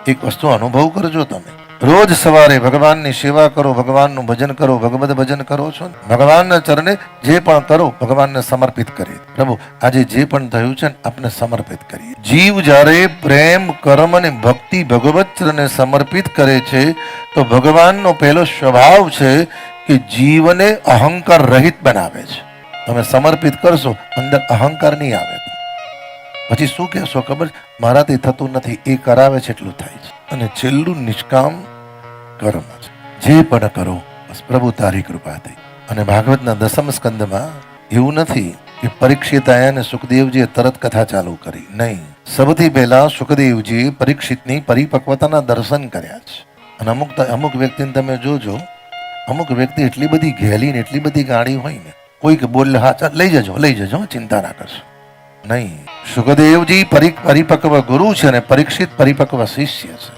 એક વસ્તુ અનુભવ કરજો તમે. રોજ સવારે ભગવાનની સેવા કરો, ભગવાનનું ભજન કરો, ભગવદ ભજન કરો છો ને, ભગવાનના ચરણે જે પણ કરો ભગવાનને સમર્પિત કરી. પ્રભુ આજે જે પણ થયું છે ને આપને સમર્પિત કરીએ. જીવ જ્યારે પ્રેમ, કર્મ અને ભક્તિ ભગવત ચરણે સમર્પિત કરે છે તો ભગવાનનો પહેલો સ્વભાવ છે કે જીવને અહંકાર રહિત બનાવે છે. તમે સમર્પિત કરશો અંદર અહંકાર નહીં આવે. પછી શું કહેશો ખબર? મારાથી થતું નથી, એ કરાવે છે એટલું થાય છે. અને છેલ્લું નિષ્કામ કર્મ છે. જે પણ કરો બસ પ્રભુ તારી કૃપા થઈ. અને ભાગવતના 10મ સ્કંદમાં એવું નથી કે પરીક્ષિત આયા અને સુખદેવજીએ તરત કથા ચાલુ કરી. નહીં, સૌથી પહેલા સુખદેવજી પરીક્ષિતની પરિપક્વતાના દર્શન કર્યા છે. અને અમુક વ્યક્તિને તમે જોજો, અમુક વ્યક્તિ એટલી બધી ઘેલી ને એટલી બધી ગાડી હોય ને, કોઈક બોલે હા ચાલ લઈ જજો ચિંતા ના કરશો. નહીં, સુખદેવજી પરિપક્વ ગુરુ છે અને પરીક્ષિત પરિપક્વ શિષ્ય છે.